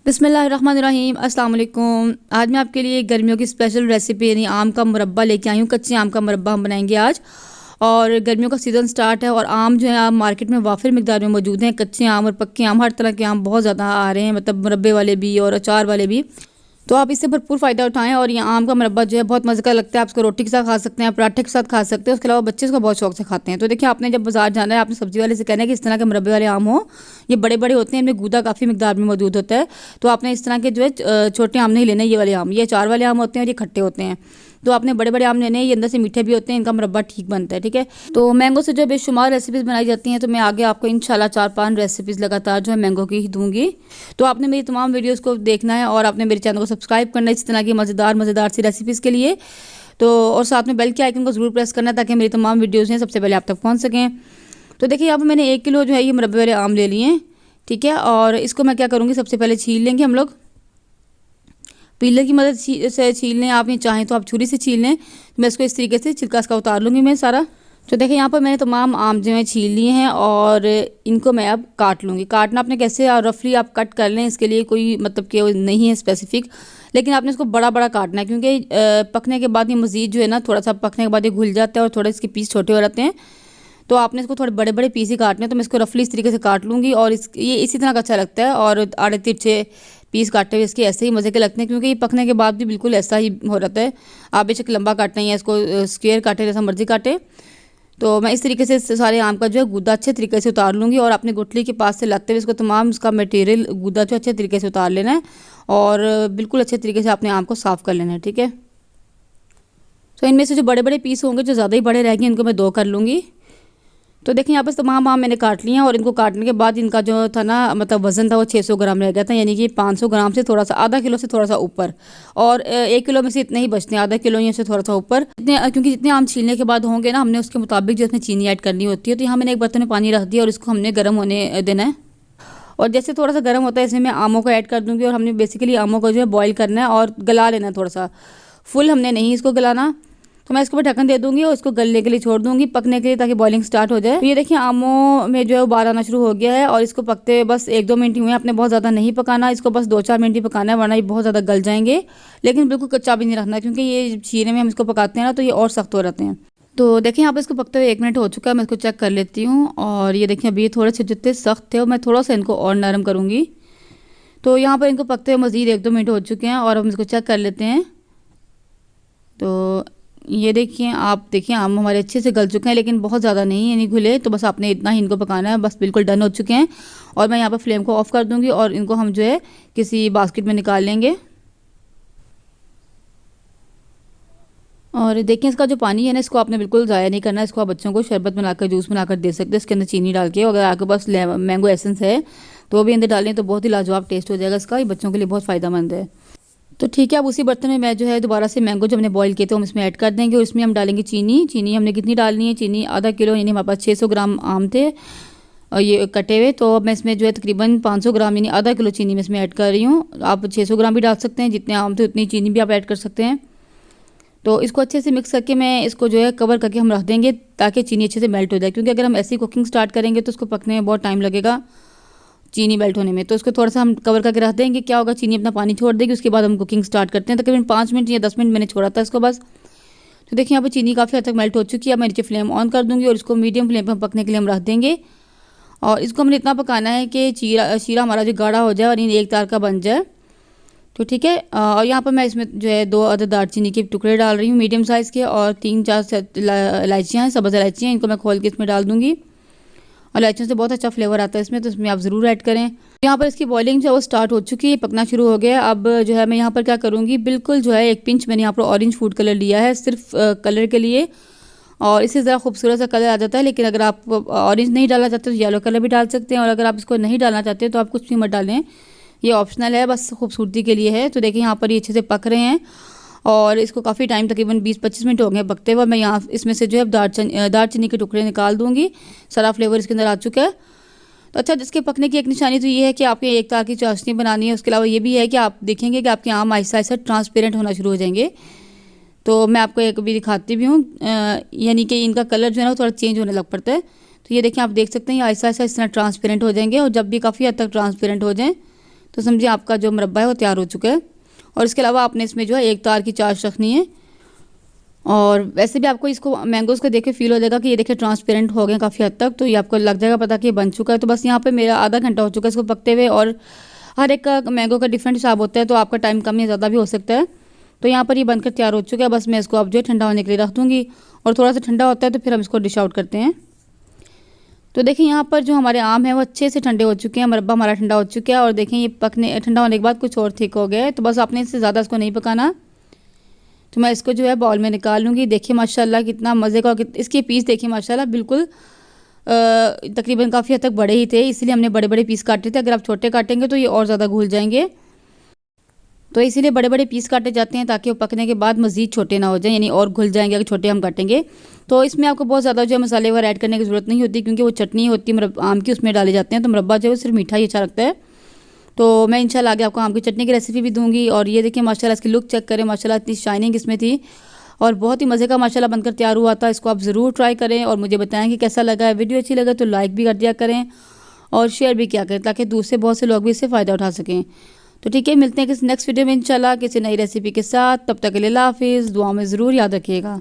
बिस्मिल्लाहिर्रहमानिर्रहीम अस्सलाम वालेकुम। आज मैं आपके लिए गर्मियों की स्पेशल रेसिपी यानी आम का मुरब्बा लेके आई हूँ। कच्चे आम का मुरब्बा हम बनाएंगे आज। और गर्मियों का सीज़न स्टार्ट है और आम जो है आप मार्केट में वाफिर मिकदार में मौजूद हैं। कच्चे आम और पक्के आम, हर तरह के आम बहुत ज़्यादा आ रहे हैं, मतलब मुरब्बे वाले भी और अचार वाले भी। तो आप इससे भरपूर फ़ायदा उठाएं। और ये आम का मुरब्बा जो है बहुत मज़े का लगता है। आप इसको रोटी के साथ खा सकते हैं, पराठे के साथ खा सकते हैं। उसके अलावा बच्चे इसको बहुत शौक से खाते हैं। तो देखिए, आपने जब बाजार जाना है, आपने सब्जी वाले से कहना है कि इस तरह के मुरब्बे वाले आम हो। ये बड़े बड़े होते हैं, इनमें गूदा काफ़ी मिकदार में मौजूद होता है। तो आपने इस तरह के जो है छोटे आम नहीं लेने, ये वाले आम, ये अचार वाले आम होते हैं और ये खट्टे होते हैं। तो आपने बड़े बड़े आम लेने हैं, ये अंदर से मीठे भी होते हैं, इनका मुरब्बा ठीक बनता है। ठीक है, तो मैंगो से जो बेशुमार रेसिपीज़ बनाई जाती हैं, तो मैं आगे आपको इंशाल्लाह 4-5 रेसिपीज़ लगातार जो है मैंगो की ही दूंगी। तो आपने मेरी तमाम वीडियोस को देखना है और आपने मेरे चैनल को सब्सक्राइब करना है इस तरह की मज़ेदार सी रेसिपीज़ के लिए। तो और साथ में बेल के आइकन को ज़रूर प्रेस करना है ताकि मेरी तमाम वीडियोज़ हैं सबसे पहले आप तक पहुँच सकें। तो देखिए, यहाँ पर मैंने 1 किलो जो है ये मुरब्बे वाले आम ले लिए हैं। ठीक है, और इसको मैं क्या करूँगी, सबसे पहले छील लेंगे हम लोग। पीलर की मदद से छील लें, आप नहीं चाहें तो आप छुरी से छील लें। मैं इसको इस तरीके से छिलका इसका उतार लूँगी मैं सारा। तो देखिए, यहाँ पर मैंने तमाम आम जो है छील लिए हैं और इनको मैं अब काट लूँगी। काटना आपने कैसे, रफली आप कट कर लें, इसके लिए कोई मतलब कि नहीं है स्पेसिफिक, लेकिन आपने इसको बड़ा बड़ा काटना है क्योंकि पकने के बाद ये मज़ीद जो है ना, थोड़ा सा पकने के बाद ये घुल जाता है और थोड़े इसके पीस छोटे हो जाते हैं। तो आपने इसको थोड़े बड़े बड़े पीस ही काटने हैं। तो मैं इसको रफली इस तरीके से काट लूँगी और ये इसी तरह का अच्छा लगता है। और आड़े तिरछे पीस काटे हुए इसके ऐसे ही मज़े के लगते हैं क्योंकि ये पकने के बाद भी बिल्कुल ऐसा ही हो जाता है। आप बेशक लंबा काटना है या इसको स्क्वायर काटे, जैसा मर्जी काटे। तो मैं इस तरीके से सारे आम का जो है गूदा अच्छे तरीके से उतार लूँगी और अपने गुठली के पास से लाते हुए इसको तमाम इसका मटेरियल गूदा जो अच्छे तरीके से उतार लेना है और बिल्कुल अच्छे तरीके से अपने आम को साफ़ कर लेना है। ठीक है, तो इनमें से जो बड़े बड़े पीस होंगे, जो ज़्यादा ही बड़े रहेंगे, इनको मैं 2 कर लूँगी। तो देखिए, यहाँ पर तमाम आम मैंने काट लिए हैं और इनको काटने के बाद इनका जो था ना, मतलब वज़न था वो 600 ग्राम रह गया था, यानी कि 500 ग्राम से थोड़ा सा, आधा किलो से थोड़ा सा ऊपर। और 1 किलो में से इतने ही बचते हैं, आधा किलो या से थोड़ा सा ऊपर, क्योंकि जितने आम छीलने के बाद होंगे ना, हमने उसके मुताबिक जो इसमें चीनी ऐड करनी होती है। तो यहाँ मैंने एक बर्तन में पानी रख दिया और इसको हमने गर्म होने देना है। और जैसे थोड़ा सा गर्म होता है, इसमें मैं आमों को ऐड कर दूँगी और हमने बेसिकली आमों को जो है बॉयल करना है और गला लेना है थोड़ा सा, फुल हमने नहीं इसको गलाना। तो मैं इसको ढक्कन दे दूंगी और इसको गलने के लिए छोड़ दूंगी, पकने के लिए, ताकि बॉइलिंग स्टार्ट हो जाए। तो ये देखिए, आमों में जो है उबाल आना शुरू हो गया है और इसको पकते बस 1-2 मिनट ही हुए हैं। आपने बहुत ज़्यादा नहीं पकाना, इसको बस 2-4 मिनट ही पकाना है, वरना ये बहुत ज़्यादा गल जाएंगे। लेकिन बिल्कुल कच्चा भी नहीं रखना क्योंकि ये शीरे में हम इसको पकाते हैं ना, तो ये और सख्त हो जाते हैं। तो देखिए, यहाँ पर इसको पकते हुए 1 मिनट हो चुका है। मैं इसको चेक कर लेती हूँ और ये देखिए, अभी ये थोड़े से जितने सख्त थे और मैं थोड़ा सा इनको और नरम करूँगी। तो यहाँ पर इनको पकते हुए मज़ीद 1-2 मिनट हो चुके हैं और हम इसको चेक कर लेते हैं। तो ये देखिए, आप देखिए, आम हमारे अच्छे से गल चुके हैं, लेकिन बहुत ज़्यादा नहीं, यानी घुले। तो बस आपने इतना ही इनको पकाना है, बस बिल्कुल डन हो चुके हैं। और मैं यहाँ पर फ्लेम को ऑफ़ कर दूँगी और इनको हम जो है किसी बास्केट में निकाल लेंगे। और देखिए, इसका जो पानी है ना, इसको आपने बिल्कुल ज़ाया नहीं करना। इसको आप बच्चों को शरबत बनाकर, जूस बनाकर दे सकते हैं, इसके अंदर चीनी डाल के। अगर आपके पास मैंगो एसेंस है तो वो भी अंदर डालें तो बहुत ही लाजवाब टेस्ट हो जाएगा इसका। ये बच्चों के लिए बहुत फ़ायदेमंद है। तो ठीक है, अब उसी बर्तन में मैं जो है दोबारा से मैंगो जो हमने बॉईल किए थे हम इसमें ऐड कर देंगे और इसमें हम डालेंगे चीनी। चीनी हमने कितनी डालनी है, चीनी आधा किलो, यानी हमारे पास 600 ग्राम आम थे और ये कटे हुए। तो अब मैं इसमें जो है तकरीबन 500 ग्राम यानी आधा किलो चीनी मैं इसमें ऐड कर रही हूँ। आप 600 ग्राम भी डाल सकते हैं, जितने आम थे उतनी चीनी भी आप ऐड कर सकते हैं। तो इसको अच्छे से मिक्स करके मैं इसको जो है कवर करके हम रख देंगे ताकि चीनी अच्छे से मेल्ट हो जाए, क्योंकि अगर हम ऐसी कुकिंग स्टार्ट करेंगे तो उसको पकने में बहुत टाइम लगेगा, चीनी मेल्ट होने में। तो इसको थोड़ा सा हम कवर करके रख देंगे। क्या होगा, चीनी अपना पानी छोड़ देगी, उसके बाद हम कुकिंग स्टार्ट करते हैं। तकरीबन 5 मिनट या 10 मिनट मैंने छोड़ा था इसको बस। तो देखिए, यहाँ पर चीनी काफ़ी हद तक मेल्ट हो चुकी है। अब मैं नीचे फ्लेम ऑन कर दूँगी और इसको मीडियम फ्लेम पर पकने के लिए हम रख देंगे। और इसको हमने इतना पकाना है कि शीरा हमारा जो गाढ़ा हो जाए और इन एक तार का बन जाए। तो ठीक है, और यहाँ पर मैं इसमें जो है 2 अदद दालचीनी के टुकड़े डाल रही हूँ मीडियम साइज़ के, और 3-4 इलायचियाँ हैं, सब्ज़ इलायचियाँ, इनको मैं खोल के इसमें डाल दूँगी। और इलायचियों से बहुत अच्छा फ्लेवर आता है इसमें, तो इसमें आप ज़रूर ऐड करें। यहाँ पर इसकी बॉइलिंग जो है वो स्टार्ट हो चुकी है, पकना शुरू हो गया है। अब जो है मैं यहाँ पर क्या करूँगी, बिल्कुल जो है 1 पिंच मैंने यहाँ पर ऑरेंज फूड कलर लिया है, सिर्फ कलर के लिए, और इससे ज़रा खूबसूरत सा कलर आ जाता है। लेकिन अगर आप ऑरेंज नहीं डालना चाहते तो येलो कलर भी डाल सकते हैं, और अगर आप इसको नहीं डालना चाहते तो आप कुछ भी मत डालें, ये ऑप्शनल है, बस खूबसूरती के लिए है। तो देखिए, यहाँ पर ये अच्छे से पक रहे हैं और इसको काफ़ी टाइम, तकरीबन 20-25 मिनट हो गए पकते हुए। मैं यहाँ इसमें से जो है दालचीनी के टुकड़े निकाल दूँगी, सारा फ्लेवर इसके अंदर आ चुका है। तो अच्छा, जिसके पकने की एक निशानी तो ये है कि आपके एक तार की चाशनी बनानी है। उसके अलावा ये भी है कि आप देखेंगे कि आपके आम आहिस्ता आहिस्ता ट्रांसपेरेंट होना शुरू हो जाएंगे। तो मैं आपको एक भी दिखाती भी हूँ, यानी कि इनका कलर जो है ना थोड़ा चेंज होने लग पड़ता है। तो ये देखिए, आप देख सकते हैं, ये आहिस्ता आहिस्ता इस तरह ट्रांसपेरेंट हो जाएंगे, और जब भी काफ़ी हद तक ट्रांसपेरेंट हो जाएँ तो समझिए आपका जो मुरब्बा है वो तैयार हो चुका है। और इसके अलावा आपने इसमें जो है एक तार की चाश रखनी है। और वैसे भी आपको इसको मैंगोज़ को देख के फील हो जाएगा कि ये देखिए ट्रांसपेरेंट हो गए काफ़ी हद तक, तो ये आपको लग जाएगा पता कि ये बन चुका है। तो बस यहाँ पे मेरा आधा घंटा हो चुका है इसको पकते हुए। और हर एक का मैंगो का डिफरेंट हिसाब होता है, तो आपका टाइम कम या ज़्यादा भी हो सकता है। तो यहाँ पर ये बनकर तैयार हो चुका है। बस मैं इसको अब जो है ठंडा होने के लिए रख दूँगी, और थोड़ा सा ठंडा होता है तो फिर हम इसको डिश आउट करते हैं। तो देखिए यहाँ पर जो हमारे आम हैं वो अच्छे से ठंडे हो चुके हैं, मुरब्बा हमारा ठंडा हो चुका है। और देखें ये पकने ठंडा होने के बाद कुछ और थिक हो गया है। तो बस आपने इससे ज़्यादा इसको नहीं पकाना। तो मैं इसको जो है बाउल में निकाल लूँगी। देखिए माशाल्लाह कितना मज़े का, इसके पीस देखिए माशाल्लाह बिल्कुल तकरीबन काफ़ी हद तक बड़े ही थे, इसलिए हमने बड़े बड़े पीस काटे थे। अगर आप छोटे काटेंगे तो ये और ज़्यादा घुल जाएंगे, तो इसीलिए बड़े बड़े पीस काटे जाते हैं ताकि वो पकने के बाद मज़ीद छोटे ना हो जाएं, यानी और घुल जाएंगे अगर छोटे हम काटेंगे। तो इसमें आपको बहुत ज़्यादा जो है मसाले वगैरह ऐड करने की ज़रूरत नहीं होती, क्योंकि वो चटनी होती है आम की, उसमें डाले जाते हैं। तो मुरब्बा जो है सिर्फ मीठा ही अच्छा लगता है। तो मैं इंशाल्लाह आगे आपको आम की चटनी की रेसिपी भी दूंगी। और ये देखिए माशाल्लाह इसकी लुक चेक करें, माशाल्लाह इतनी शाइनिंग इसमें थी और बहुत ही मज़े का माशाल्लाह बनकर तैयार हुआ था। इसको आप ज़रूर ट्राई करें और मुझे बताएं कि कैसा लगा है। वीडियो अच्छी लगे तो लाइक भी कर दिया करें और शेयर भी किया करें, ताकि दूसरे बहुत से लोग भी इससे फ़ायदा उठा सकें। तो ठीक है, मिलते हैं किसी नेक्स्ट वीडियो में इंशाल्लाह किसी नई रेसिपी के साथ। तब तक के लिए अल्लाह हाफिज़। दुआ में ज़रूर याद रखिएगा।